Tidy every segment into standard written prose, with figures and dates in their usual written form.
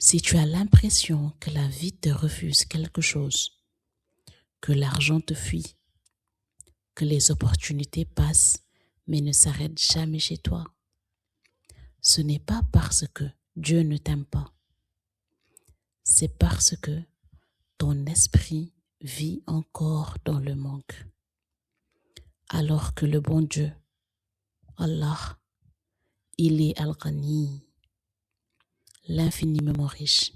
Si tu as l'impression que la vie te refuse quelque chose, que l'argent te fuit, que les opportunités passent mais ne s'arrêtent jamais chez toi, ce n'est pas parce que Dieu ne t'aime pas, c'est parce que ton esprit vit encore dans le manque. Alors que le bon Dieu, Allah, il est Al-Ghani, l'infiniment riche.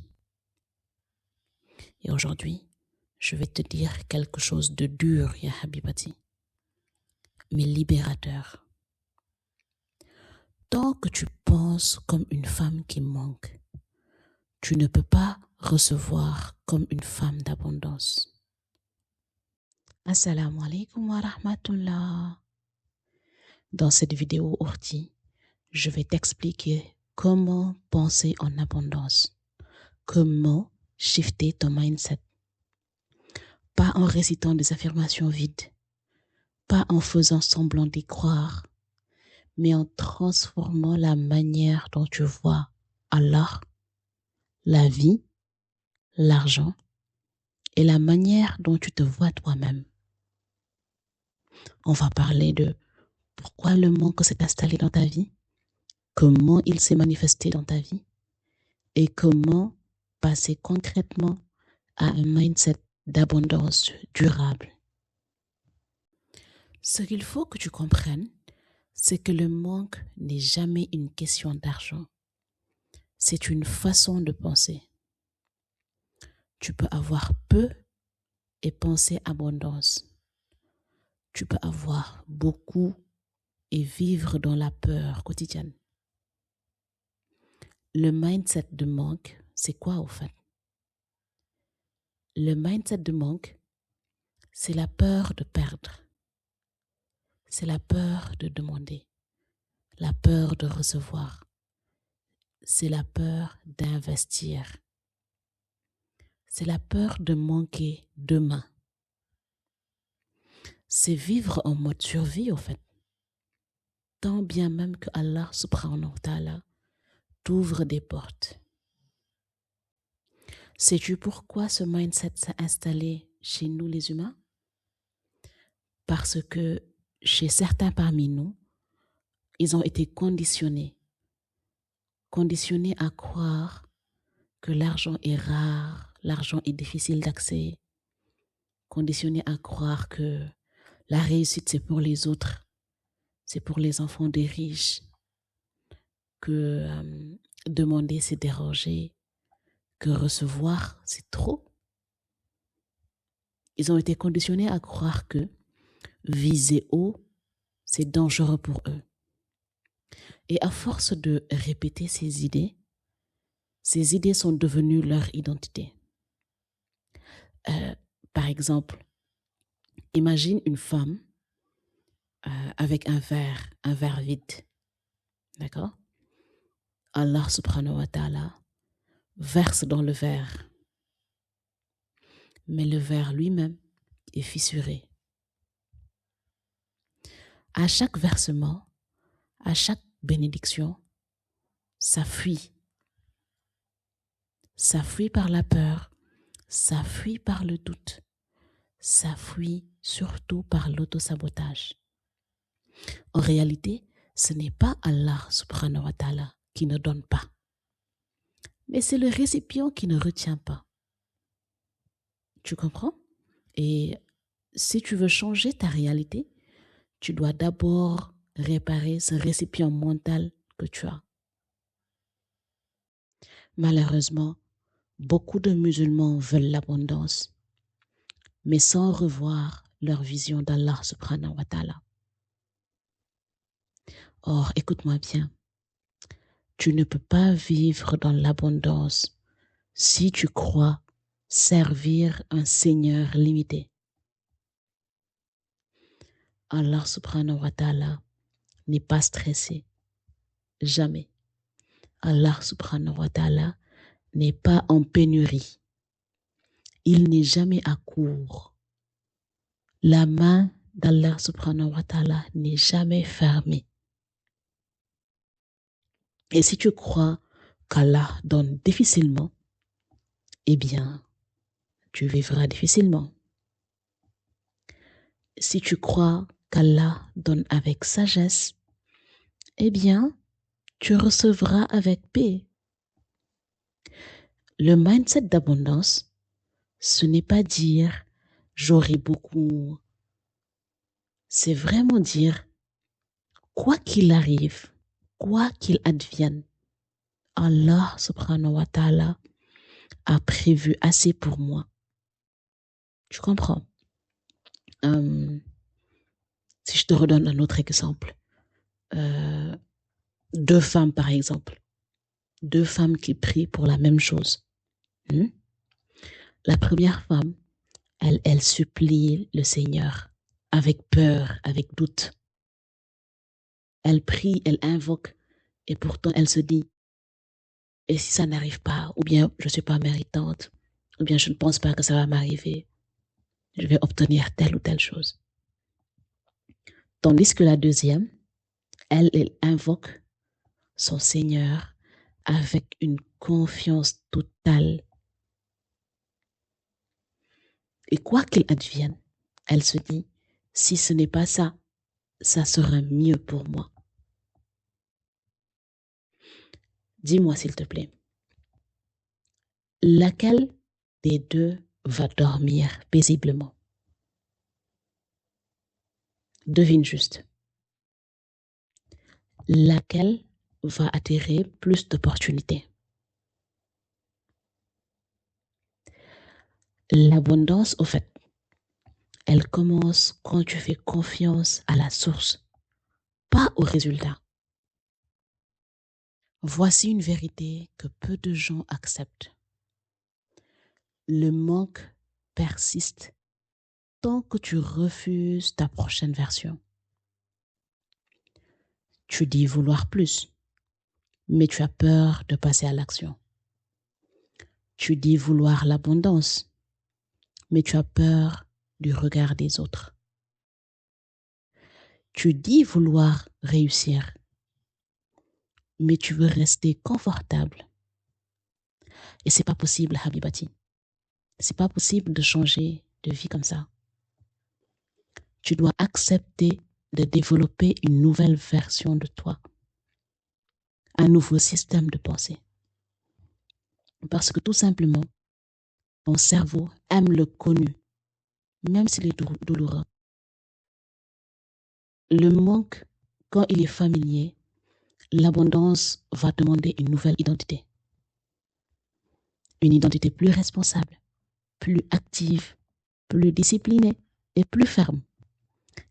Et aujourd'hui, je vais te dire quelque chose de dur, ya Habibati, mais libérateur. Tant que tu penses comme une femme qui manque, tu ne peux pas recevoir comme une femme d'abondance. Assalamu alaikum wa rahmatullah. Dans cette vidéo orti, je vais t'expliquer comment penser en abondance, comment shifter ton mindset. Pas en récitant des affirmations vides, pas en faisant semblant d'y croire, mais en transformant la manière dont tu vois Allah, la vie, l'argent et la manière dont tu te vois toi-même. On va parler de pourquoi le manque s'est installé dans ta vie, comment il s'est manifesté dans ta vie et comment passer concrètement à un mindset d'abondance durable. Ce qu'il faut que tu comprennes, c'est que le manque n'est jamais une question d'argent. C'est une façon de penser. Tu peux avoir peu et penser abondance. Tu peux avoir beaucoup et vivre dans la peur quotidienne. Le mindset de manque, c'est quoi au fait? Le mindset de manque, c'est la peur de perdre. C'est la peur de demander, la peur de recevoir. C'est la peur d'investir. C'est la peur de manquer demain. C'est vivre en mode survie au fait. Tant bien même que Allah subhanahu wa ta'ala t'ouvre des portes. Sais-tu pourquoi ce mindset s'est installé chez nous les humains? Parce que chez certains parmi nous, ils ont été conditionnés à croire que l'argent est rare, l'argent est difficile d'accès, conditionnés à croire que la réussite c'est pour les autres, c'est pour les enfants des riches, que demander c'est déranger, que recevoir c'est trop. Ils ont été conditionnés à croire que viser haut, c'est dangereux pour eux. Et à force de répéter ces idées sont devenues leur identité. Par exemple, imagine une femme avec un verre vide. D'accord? Allah subhanahu wa ta'ala verse dans le verre. Mais le verre lui-même est fissuré. À chaque versement, à chaque bénédiction, ça fuit. Ça fuit par la peur, ça fuit par le doute, ça fuit surtout par l'autosabotage. En réalité, ce n'est pas Allah subhanahu wa ta'ala qui ne donne pas, mais c'est le récipient qui ne retient pas. Tu comprends? Et si tu veux changer ta réalité, tu dois d'abord réparer ce récipient mental que tu as. Malheureusement, beaucoup de musulmans veulent l'abondance, mais sans revoir leur vision d'Allah subhanahu wa ta'ala. Or, écoute-moi bien, tu ne peux pas vivre dans l'abondance si tu crois servir un Seigneur limité. Allah subhanahu wa ta'ala n'est pas stressé. Jamais. Allah subhanahu wa ta'ala n'est pas en pénurie. Il n'est jamais à court. La main d'Allah subhanahu wa ta'ala n'est jamais fermée. Et si tu crois qu'Allah donne difficilement, eh bien, tu vivras difficilement. Si tu crois qu'Allah donne avec sagesse, eh bien, tu recevras avec paix. Le mindset d'abondance, ce n'est pas dire j'aurai beaucoup. C'est vraiment dire quoi qu'il arrive, quoi qu'il advienne, Allah subhanahu wa ta'ala a prévu assez pour moi. Tu comprends? Si je te redonne un autre exemple, deux femmes par exemple, deux femmes qui prient pour la même chose. La première femme, elle supplie le Seigneur avec peur, avec doute. Elle prie, elle invoque, et pourtant elle se dit, et si ça n'arrive pas, ou bien je ne suis pas méritante, ou bien je ne pense pas que ça va m'arriver, je vais obtenir telle ou telle chose. Tandis que la deuxième, elle invoque son Seigneur avec une confiance totale. Et quoi qu'il advienne, elle se dit, si ce n'est pas ça, ça sera mieux pour moi. Dis-moi s'il te plaît, laquelle des deux va dormir paisiblement? Devine juste. Laquelle va attirer plus d'opportunités? L'abondance, au fait, elle commence quand tu fais confiance à la source, pas au résultat. Voici une vérité que peu de gens acceptent. Le manque persiste tant que tu refuses ta prochaine version. Tu dis vouloir plus, mais tu as peur de passer à l'action. Tu dis vouloir l'abondance, mais tu as peur du regard des autres. Tu dis vouloir réussir, mais tu veux rester confortable. Et c'est pas possible, Habibati. C'est pas possible de changer de vie comme ça. Tu dois accepter de développer une nouvelle version de toi, un nouveau système de pensée. Parce que tout simplement, ton cerveau aime le connu, même s'il est douloureux. Le manque, quand il est familier, l'abondance va demander une nouvelle identité. Une identité plus responsable, plus active, plus disciplinée et plus ferme.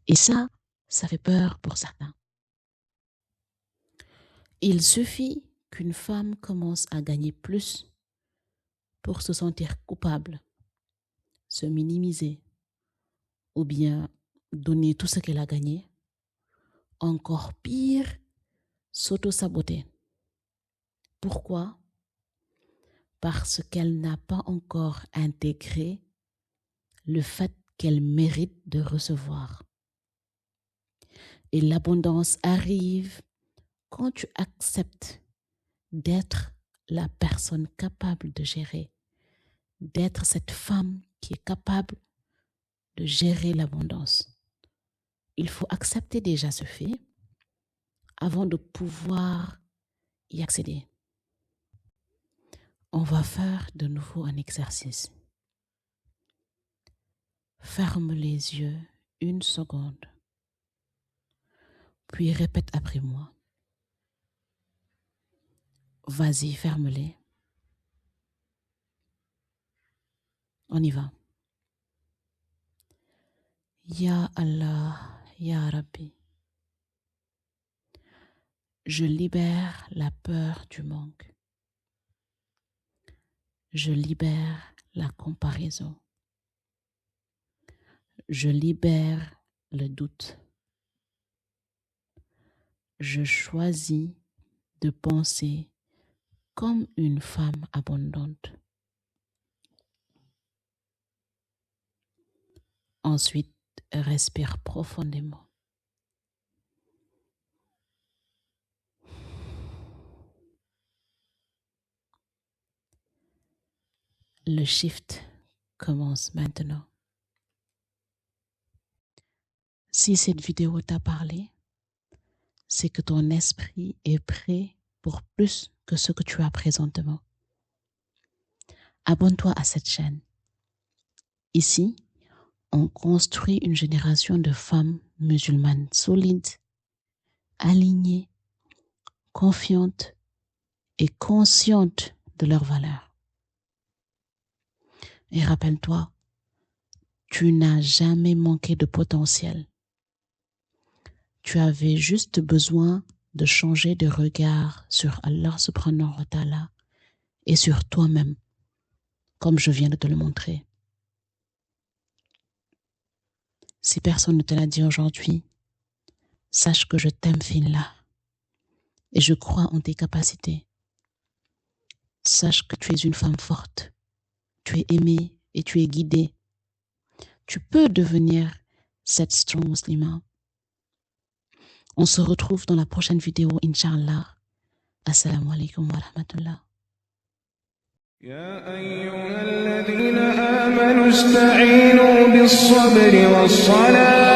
Et ça fait peur pour certains. Il suffit qu'une femme commence à gagner plus pour se sentir coupable, se minimiser ou bien donner tout ce qu'elle a gagné. Encore pire, s'auto-saboter. Pourquoi? Parce qu'elle n'a pas encore intégré le fait qu'elle mérite de recevoir. Et l'abondance arrive quand tu acceptes d'être la personne capable de gérer, d'être cette femme qui est capable de gérer l'abondance. Il faut accepter déjà ce fait avant de pouvoir y accéder. On va faire de nouveau un exercice. Ferme les yeux une seconde, puis répète après moi. Vas-y, ferme-les. On y va. Ya Allah, Ya Rabbi. Je libère la peur du manque. Je libère la comparaison. Je libère le doute. Je choisis de penser comme une femme abondante. Ensuite, respire profondément. Le shift commence maintenant. Si cette vidéo t'a parlé, c'est que ton esprit est prêt pour plus que ce que tu as présentement. Abonne-toi à cette chaîne. Ici, on construit une génération de femmes musulmanes solides, alignées, confiantes et conscientes de leurs valeurs. Et rappelle-toi, tu n'as jamais manqué de potentiel. Tu avais juste besoin de changer de regard sur Allah subhanahu wa ta'ala et sur toi-même, comme je viens de te le montrer. Si personne ne te l'a dit aujourd'hui, sache que je t'aime, Finla, et je crois en tes capacités. Sache que tu es une femme forte, tu es aimée et tu es guidée. Tu peux devenir cette strong musulmane. On se retrouve dans la prochaine vidéo, Inch'Allah. Assalamu alaikum wa rahmatullah. يا أيها الذين آمنوا استعينوا بالصبر والصلاة